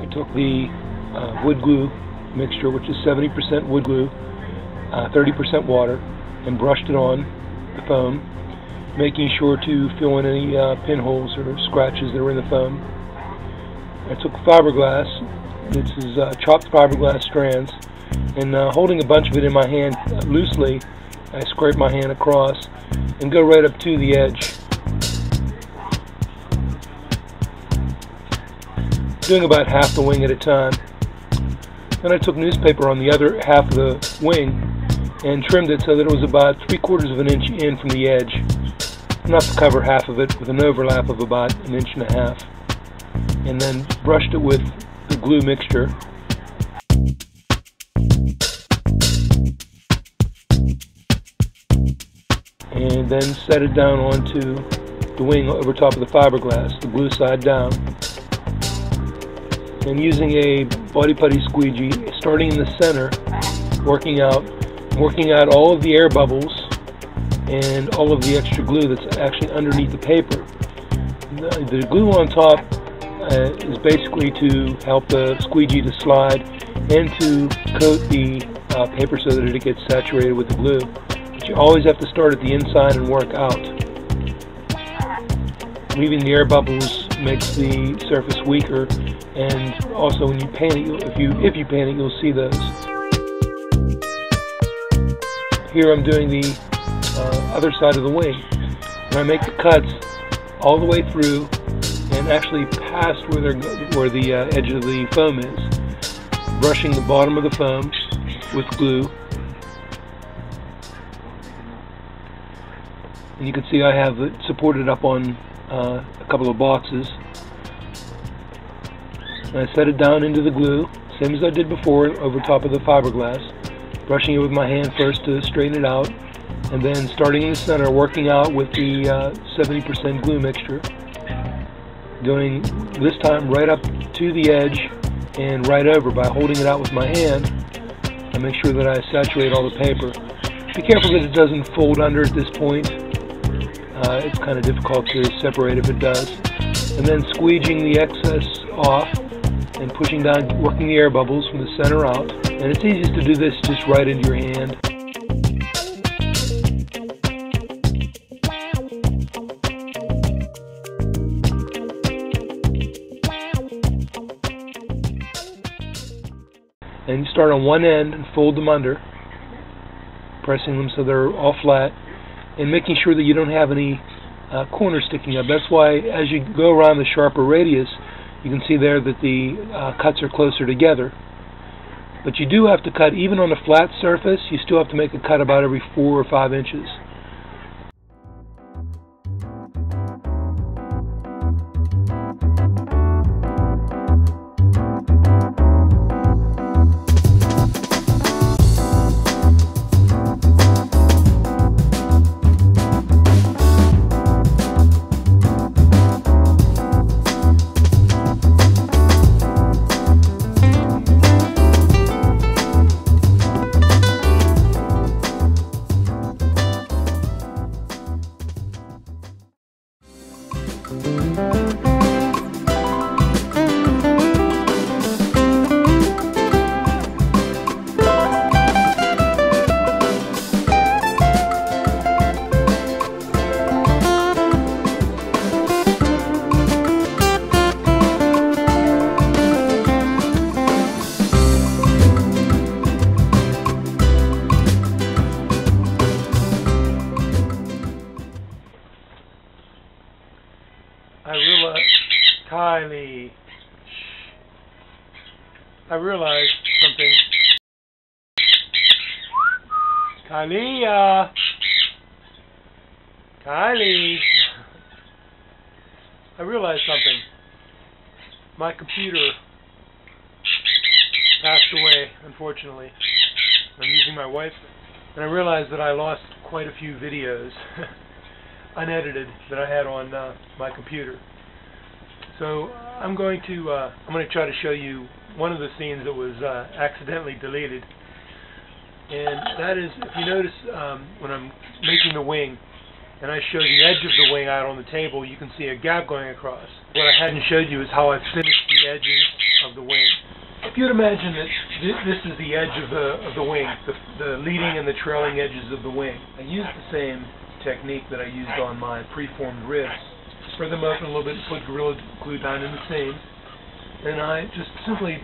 I took the wood glue mixture, which is 70% wood glue, 30% water, and brushed it on the foam, making sure to fill in any pinholes or scratches that are in the foam. I took fiberglass. This is chopped fiberglass strands, and holding a bunch of it in my hand loosely, I scrape my hand across and go right up to the edge, doing about half the wing at a time. Then I took newspaper on the other half of the wing and trimmed it so that it was about 3/4 of an inch in from the edge, enough to cover half of it with an overlap of about 1.5 inches, and then brushed it with the glue mixture. And then set it down onto the wing over top of the fiberglass, the glue side down. And using a body putty squeegee, starting in the center, working out all of the air bubbles and all of the extra glue that's actually underneath the paper. The glue on top is basically to help the squeegee to slide and to coat the paper so that it gets saturated with the glue. But you always have to start at the inside and work out. Leaving the air bubbles makes the surface weaker, and also when you paint it, if you paint it, you'll see those. Here I'm doing the other side of the wing, and I make the cuts all the way through and actually past where the edge of the foam is, brushing the bottom of the foam with glue. And you can see I have it supported up on a couple of boxes. And I set it down into the glue, same as I did before, over top of the fiberglass, brushing it with my hand first to straighten it out, and then starting in the center, working out with the 70% glue mixture, doing this time right up to the edge and right over by holding it out with my hand. I make sure that I saturate all the paper. Be careful that it doesn't fold under at this point. It's kind of difficult to separate if it does. And then squeegeeing the excess off and pushing down, working the air bubbles from the center out. And it's easiest to do this just right into your hand. And you start on one end and fold them under, pressing them so they're all flat, and making sure that you don't have any corners sticking up. That's why as you go around the sharper radius, you can see there that the cuts are closer together. But you do have to cut, even on a flat surface, you still have to make a cut about every 4 or 5 inches. Kylie, I realized something. Kylie, Kylie, I realized something. My computer passed away, unfortunately. I'm using my wife's, and I realized that I lost quite a few videos, unedited, that I had on my computer. So I'm going to try to show you one of the scenes that was accidentally deleted, and that is, if you notice when I'm making the wing, and I show the edge of the wing out on the table, you can see a gap going across. What I hadn't showed you is how I finished the edges of the wing. If you'd imagine that this is the edge of the wing, the leading and the trailing edges of the wing. I used the same technique that I used on my preformed ribs. Spread them open a little bit and put Gorilla Glue down in the seams. And I just simply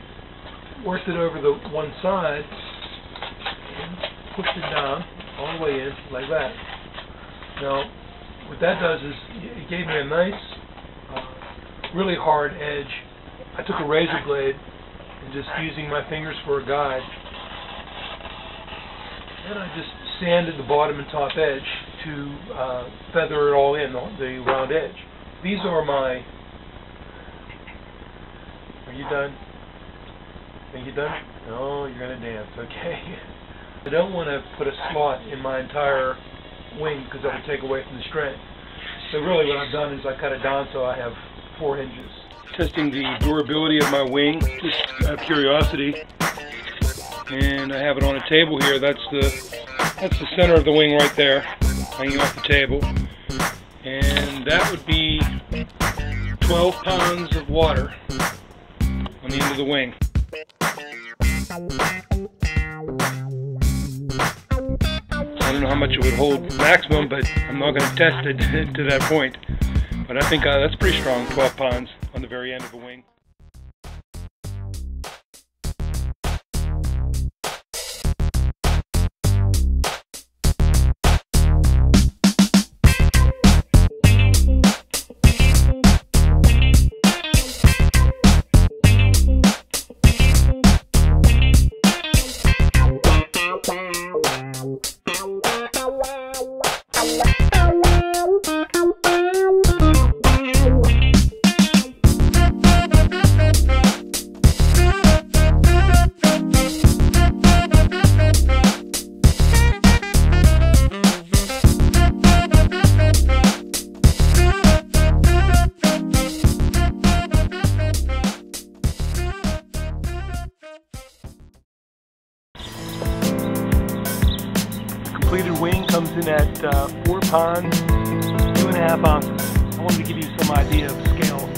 worked it over the one side and pushed it down all the way in like that. Now, what that does is it gave me a nice, really hard edge. I took a razor blade and just using my fingers for a guide, and I just sanded the bottom and top edge to feather it all in, the round edge. These are my... Are you done? Are you done? No, you're going to dance, okay. I don't want to put a slot in my entire wing because that would take away from the strength. So really what I've done is I cut it down so I have 4 hinges. Testing the durability of my wing, just out of curiosity. And I have it on a table here. That's the center of the wing right there, hanging off the table. And that would be 12 pounds of water on the end of the wing. I don't know how much it would hold maximum, but I'm not going to test it to that point. But I think that's pretty strong, 12 pounds on the very end of the wing. Completed wing comes in at 4 pounds, 2.5 ounces. I wanted to give you some idea of scale.